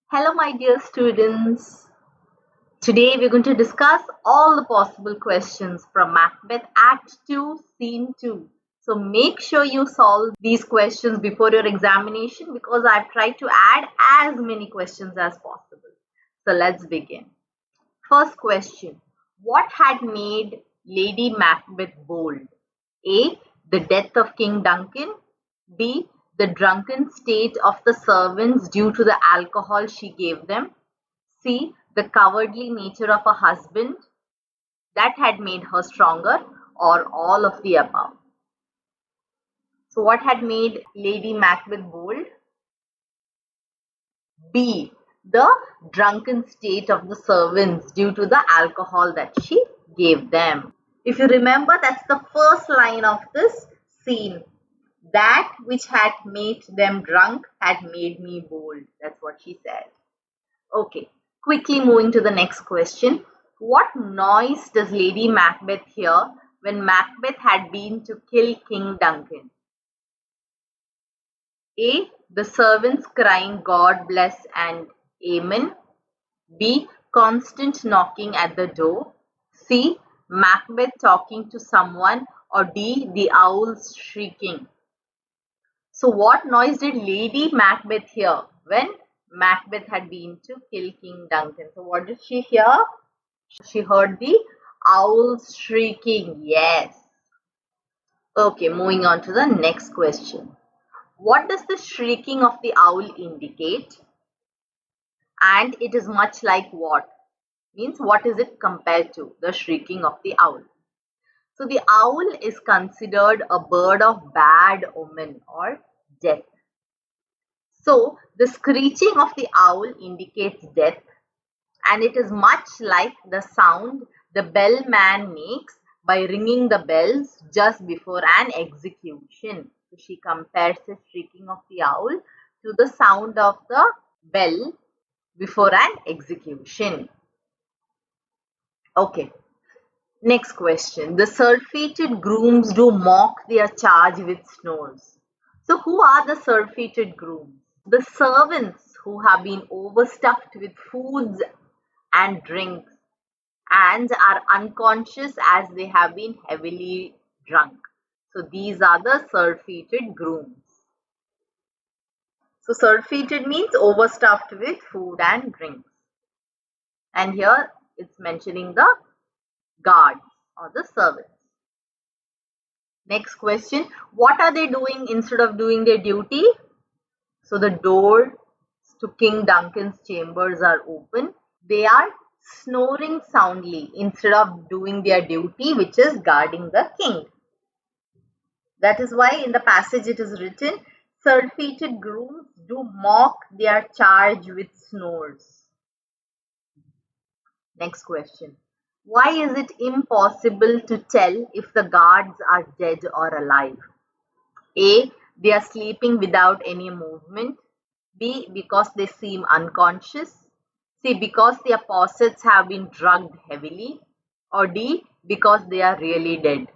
Hello, my dear students. Today we're going to discuss all the possible questions from Macbeth Act 2, Scene 2. So make sure you solve these questions before your examination because I've tried to add as many questions as possible. So let's begin. First question. What had made Lady Macbeth bold? A. The death of King Duncan. B. The drunken state of the servants due to the alcohol she gave them. C. The cowardly nature of her husband that had made her stronger, or all of the above. So, what had made Lady Macbeth bold? B. The drunken state of the servants due to the alcohol that she gave them. If you remember, that's the first line of this scene. That which had made them drunk had made me bold. That's what she said. Okay, quickly moving to the next question. What noise does Lady Macbeth hear when Macbeth had been to kill King Duncan? A. The servants crying God bless and Amen. B. Constant knocking at the door. C. Macbeth talking to someone. Or D. The owls shrieking. So what noise did Lady Macbeth hear when Macbeth had been to kill King Duncan? So what did she hear? She heard the owls shrieking. Yes. Okay, moving on to the next question. What does the shrieking of the owl indicate? And it is much like what? Means what is it compared to? The shrieking of the owl. So the owl is considered a bird of bad omen or death. So the screeching of the owl indicates death, and it is much like the sound the bellman makes by ringing the bells just before an execution. So she compares the shrieking of the owl to the sound of the bell before an execution. Okay. Next question. The surfeited grooms do mock their charge with snores. So who are the surfeited grooms? The servants who have been overstuffed with foods and drinks and are unconscious as they have been heavily drunk. So these are the surfeited grooms. So surfeited means overstuffed with food and drinks. And here it's mentioning the guards or the servants. Next question. What are they doing instead of doing their duty? So the doors to King Duncan's chambers are open. They are snoring soundly instead of doing their duty, which is guarding the king. That is why in the passage it is written, surfeited grooms do mock their charge with snores. Next question. Why is it impossible to tell if the guards are dead or alive? A. They are sleeping without any movement. B. Because they seem unconscious. C. Because their possets have been drugged heavily. Or D. Because they are really dead.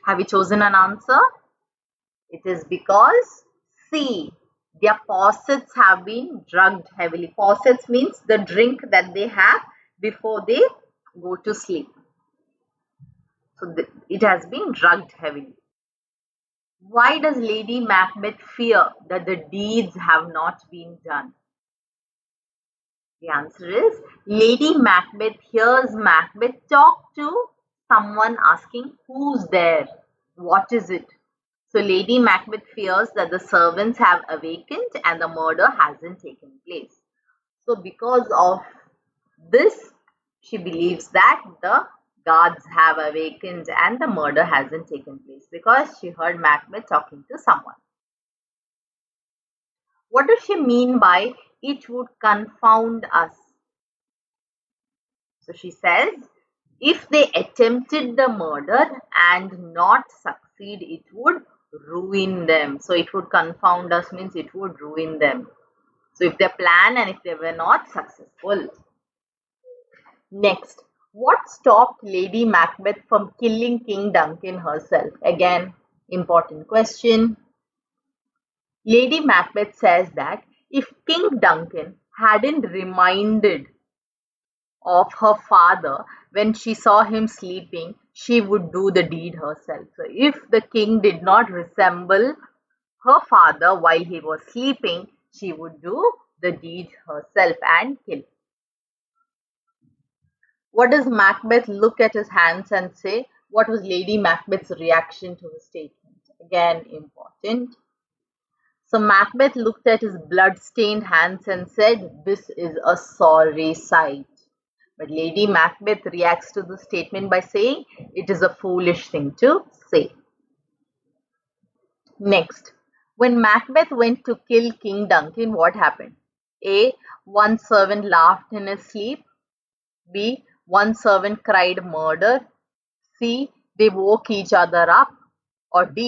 Have you chosen an answer? It is because C. Their possets have been drugged heavily. Possets means the drink that they have before they go to sleep. So it has been drugged heavily. Why does Lady Macbeth fear that the deeds have not been done? The answer is Lady Macbeth hears Macbeth talk to someone asking who's there, what is it? So Lady Macbeth fears that the servants have awakened and the murder hasn't taken place. So because of this, she believes that the guards have awakened and the murder hasn't taken place because she heard Macbeth talking to someone. What does she mean by it would confound us? So she says, if they attempted the murder and not succeed, it would ruin them. So it would confound us means it would ruin them. So if they plan and if they were not successful. Next, what stopped Lady Macbeth from killing King Duncan herself? Again, important question. Lady Macbeth says that if King Duncan hadn't reminded of her father when she saw him sleeping, she would do the deed herself. So, if the king did not resemble her father while he was sleeping, she would do the deed herself and kill. What does Macbeth look at his hands and say? What was Lady Macbeth's reaction to his statement? Again, important. So Macbeth looked at his blood-stained hands and said, "This is a sorry sight." But Lady Macbeth reacts to the statement by saying, "It is a foolish thing to say." Next, when Macbeth went to kill King Duncan, what happened? A. One servant laughed in his sleep. B. One servant cried murder. C. They woke each other up. Or D.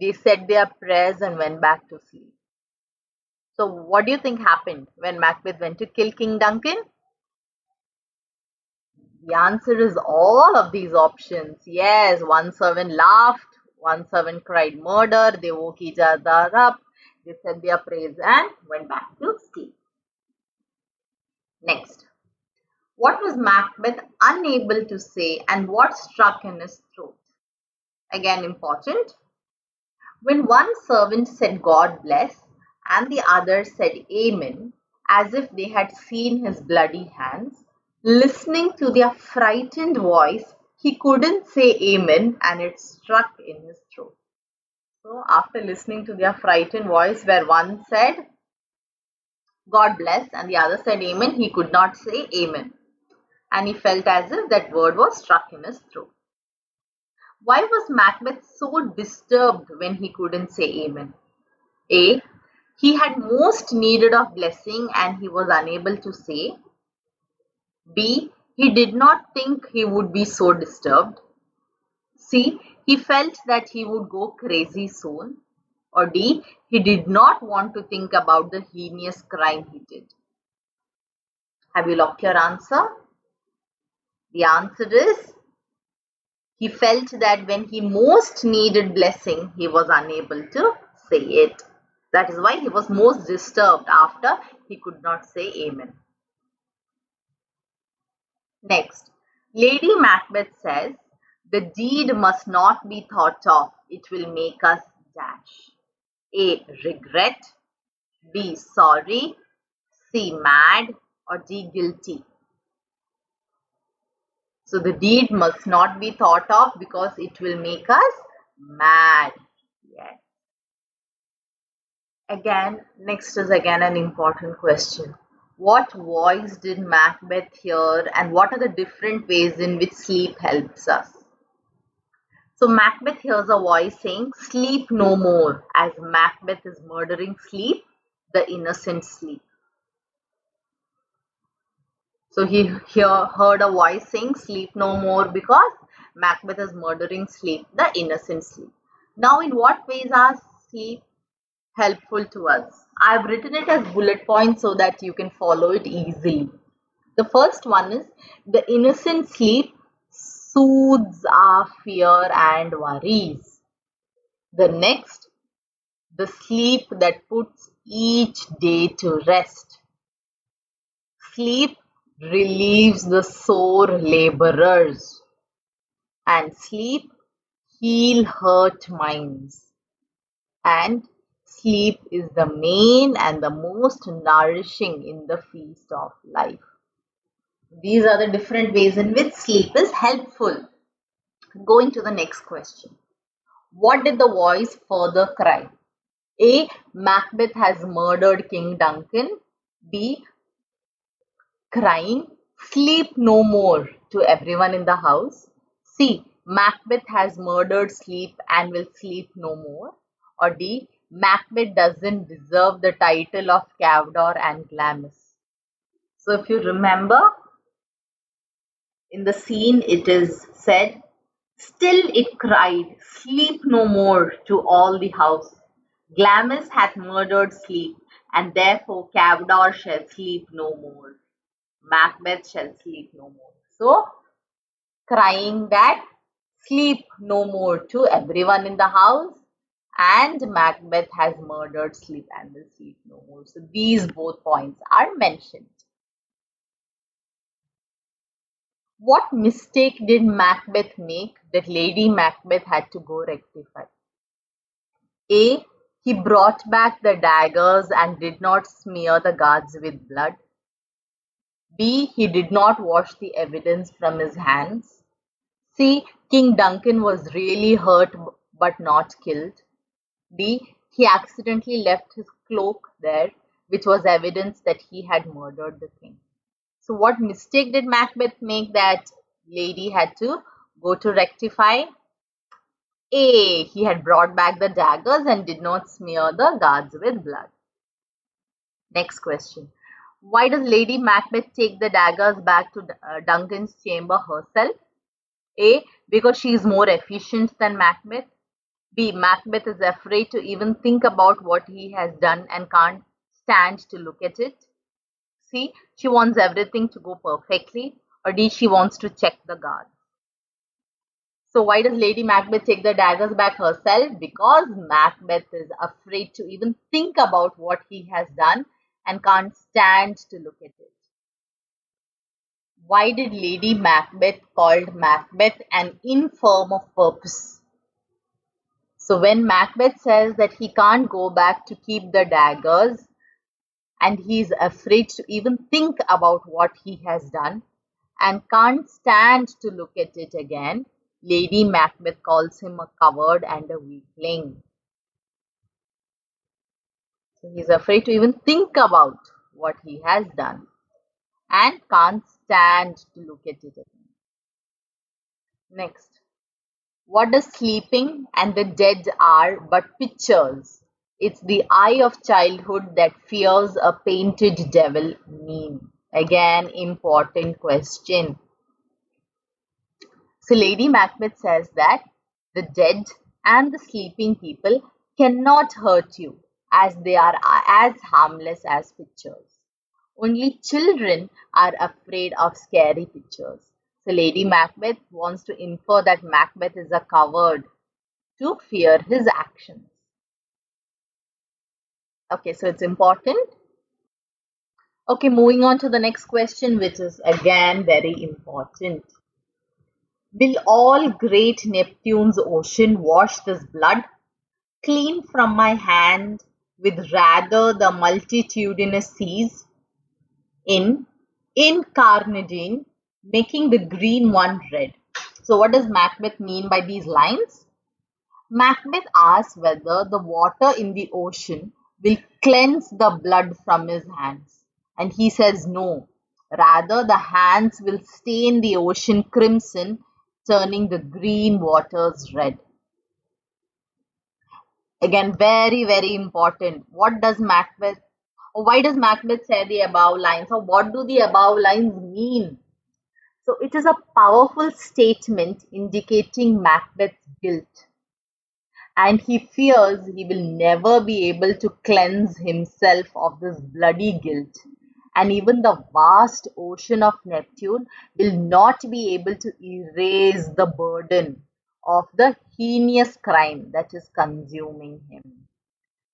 They said their prayers and went back to sleep. So what do you think happened when Macbeth went to kill King Duncan? The answer is all of these options. Yes, one servant laughed, one servant cried murder, they woke each other up, they said their prayers and went back to sleep. Next, what was Macbeth unable to say and what struck in his throat? Again, important. When one servant said God bless and the other said Amen, as if they had seen his bloody hands, listening to their frightened voice, he couldn't say Amen and it struck in his throat. So, after listening to their frightened voice, where one said God bless and the other said Amen, he could not say Amen. And he felt as if that word was struck in his throat. Why was Macbeth so disturbed when he couldn't say Amen? A. He had most needed of blessing and he was unable to say. B. He did not think he would be so disturbed. C. He felt that he would go crazy soon. Or D. He did not want to think about the heinous crime he did. Have you locked your answer? The answer is he felt that when he most needed blessing, he was unable to say it. That is why he was most disturbed after he could not say Amen. Next, Lady Macbeth says, "The deed must not be thought of, it will make us dash." A. Regret. B. Sorry. C. Mad. Or D. Guilty. So the deed must not be thought of because it will make us mad. Yes. Next is again an important question. What voice did Macbeth hear and what are the different ways in which sleep helps us? So Macbeth hears a voice saying, "Sleep no more," as Macbeth is murdering sleep, the innocent sleep. So he heard a voice saying, "Sleep no more," because Macbeth is murdering sleep, the innocent sleep. Now, in what ways are sleep helpful to us? I've written it as bullet points so that you can follow it easily. The first one is the innocent sleep soothes our fear and worries. The next, the sleep that puts each day to rest. Sleep relieves the sore laborers, and sleep heal hurt minds. And sleep is the main and the most nourishing in the feast of life. These are the different ways in which sleep is helpful. Going to the next question. What did the voice further cry? A. Macbeth has murdered King Duncan. B. Crying, "Sleep no more," to everyone in the house. C. Macbeth has murdered sleep and will sleep no more. Or D. Macbeth doesn't deserve the title of Cawdor and Glamis. So if you remember, in the scene it is said, "Still it cried, sleep no more," to all the house. "Glamis hath murdered sleep, and therefore Cawdor shall sleep no more. Macbeth shall sleep no more." So, crying that "sleep no more" to everyone in the house, And Macbeth has murdered sleep and will sleep no more. So these both points are mentioned. What mistake did Macbeth make that Lady Macbeth had to go rectify? A. He brought back the daggers and did not smear the guards with blood. B. He did not wash the evidence from his hands. C. King Duncan was really hurt but not killed. D. He accidentally left his cloak there, which was evidence that he had murdered the king. So what mistake did Macbeth make that lady had to go to rectify? A. He had brought back the daggers and did not smear the guards with blood. Next question. Why does Lady Macbeth take the daggers back to Duncan's chamber herself? A. Because she is more efficient than Macbeth. B. Macbeth is afraid to even think about what he has done and can't stand to look at it. C. She wants everything to go perfectly. Or D. She wants to check the guards. So why does Lady Macbeth take the daggers back herself? Because Macbeth is afraid to even think about what he has done and can't stand to look at it. Why did Lady Macbeth called Macbeth an infirm of purpose? So when Macbeth says that he can't go back to keep the daggers and he's afraid to even think about what he has done and can't stand to look at it again, Lady Macbeth calls him a coward and a weakling. So he's afraid to even think about what he has done and can't stand to look at it again. Next. What does sleeping and the dead are but pictures? It's the eye of childhood that fears a painted devil mean. Again, important question. So Lady Macbeth says that the dead and the sleeping people cannot hurt you as they are as harmless as pictures. Only children are afraid of scary pictures. So Lady Macbeth wants to infer that Macbeth is a coward to fear his actions. Okay, so it's important. Okay, moving on to the next question, which is again very important. Will all great Neptune's ocean wash this blood clean from my hand with rather the multitudinous seas in carnadine, making the green one red? So what does Macbeth mean by these lines? Macbeth asks whether the water in the ocean will cleanse the blood from his hands. And he says no. Rather, the hands will stain the ocean crimson, turning the green waters red. Again, very, very important. What does Macbeth, or why does Macbeth say the above lines, or what do the above lines mean? So it is a powerful statement indicating Macbeth's guilt, and he fears he will never be able to cleanse himself of this bloody guilt. And even the vast ocean of Neptune will not be able to erase the burden of the heinous crime that is consuming him.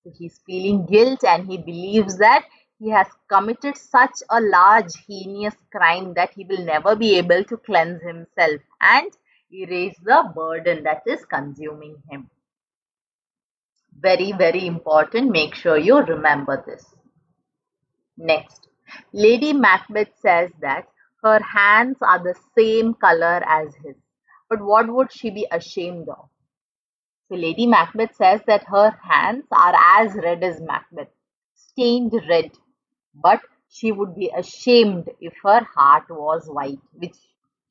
So he's feeling guilt and he believes that he has committed such a large heinous crime that he will never be able to cleanse himself and erase the burden that is consuming him. Very, very important. Make sure you remember this. Next, Lady Macbeth says that her hands are the same color as his. But what would she be ashamed of? So Lady Macbeth says that her hands are as red as Macbeth, stained red. But she would be ashamed if her heart was white, which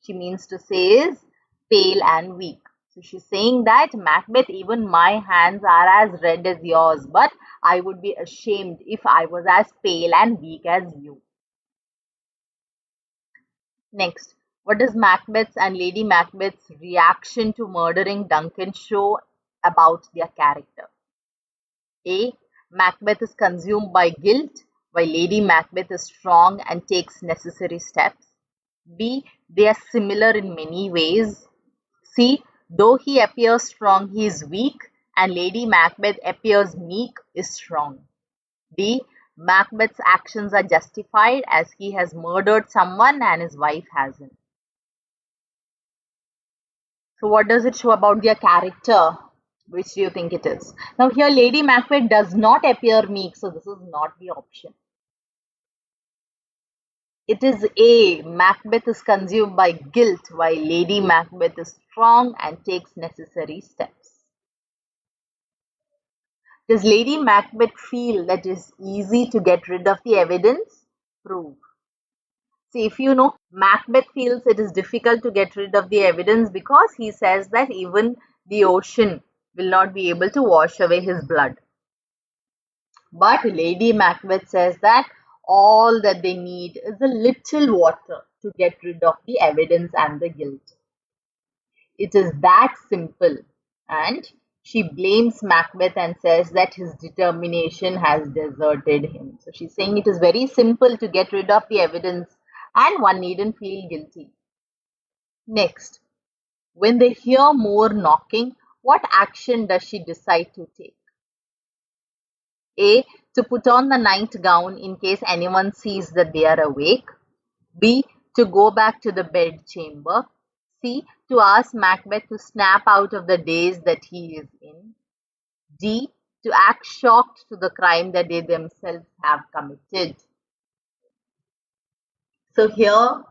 she means to say is pale and weak. So she's saying that Macbeth, even my hands are as red as yours, but I would be ashamed if I was as pale and weak as you. Next, what does Macbeth's and Lady Macbeth's reaction to murdering Duncan show about their character? A. Macbeth is consumed by guilt, while Lady Macbeth is strong and takes necessary steps. B. They are similar in many ways. C. Though he appears strong, he is weak, and Lady Macbeth appears meek is wrong. D. Macbeth's actions are justified as he has murdered someone and his wife hasn't. So what does it show about their character? Which do you think it is? Now here Lady Macbeth does not appear meek, so this is not the option. It is A. Macbeth is consumed by guilt while Lady Macbeth is strong and takes necessary steps. Does Lady Macbeth feel that it is easy to get rid of the evidence? Prove. See, if you know, Macbeth feels it is difficult to get rid of the evidence because he says that even the ocean will not be able to wash away his blood. But Lady Macbeth says that all that they need is a little water to get rid of the evidence and the guilt. It is that simple. And she blames Macbeth and says that his determination has deserted him. So she's saying it is very simple to get rid of the evidence and one needn't feel guilty. Next, when they hear more knocking, what action does she decide to take? A. To put on the nightgown in case anyone sees that they are awake. B. To go back to the bedchamber. C. To ask Macbeth to snap out of the daze that he is in. D. To act shocked to the crime that they themselves have committed. So here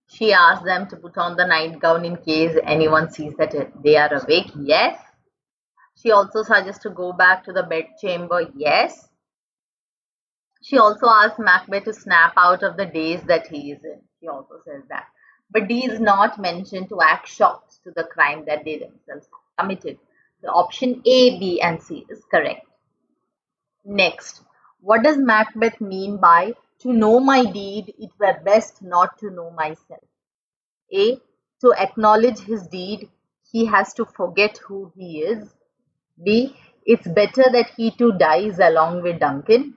she asks them to put on the nightgown in case anyone sees that they are awake. Yes. She also suggests to go back to the bedchamber. Yes. She also asks Macbeth to snap out of the daze that he is in. She also says that. But D is not mentioned to act shocked to the crime that they themselves have committed. So option A, B, and C is correct. Next, what does Macbeth mean by to know my deed, it were best not to know myself? A. To acknowledge his deed, he has to forget who he is. B. It's better that he too dies along with Duncan.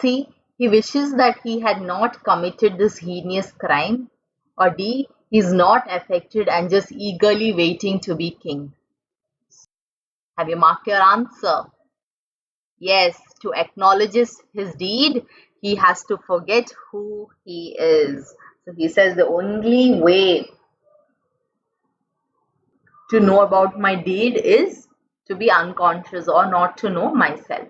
C. He wishes that he had not committed this heinous crime. Or D. He's not affected and just eagerly waiting to be king. Have you marked your answer? Yes, to acknowledge his deed, he has to forget who he is. So he says the only way to know about my deed is to be unconscious or not to know myself.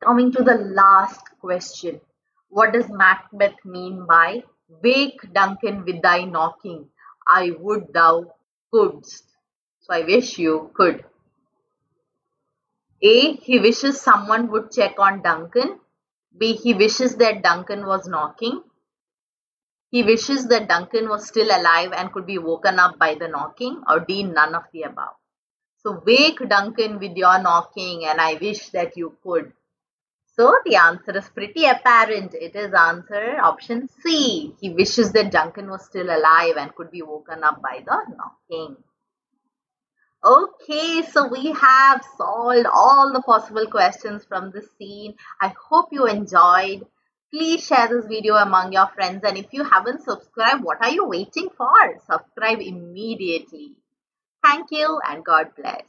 Coming to the last question. What does Macbeth mean by wake Duncan with thy knocking? I would thou couldst. So I wish you could. A. He wishes someone would check on Duncan. B. He wishes that Duncan was knocking. He wishes that Duncan was still alive and could be woken up by the knocking. Or D. None of the above. So wake Duncan with your knocking and I wish that you could. So the answer is pretty apparent. It is answer option C. He wishes that Duncan was still alive and could be woken up by the knocking. Okay, so we have solved all the possible questions from this scene. I hope you enjoyed. Please share this video among your friends, and if you haven't subscribed, what are you waiting for? Subscribe immediately. Thank you and God bless.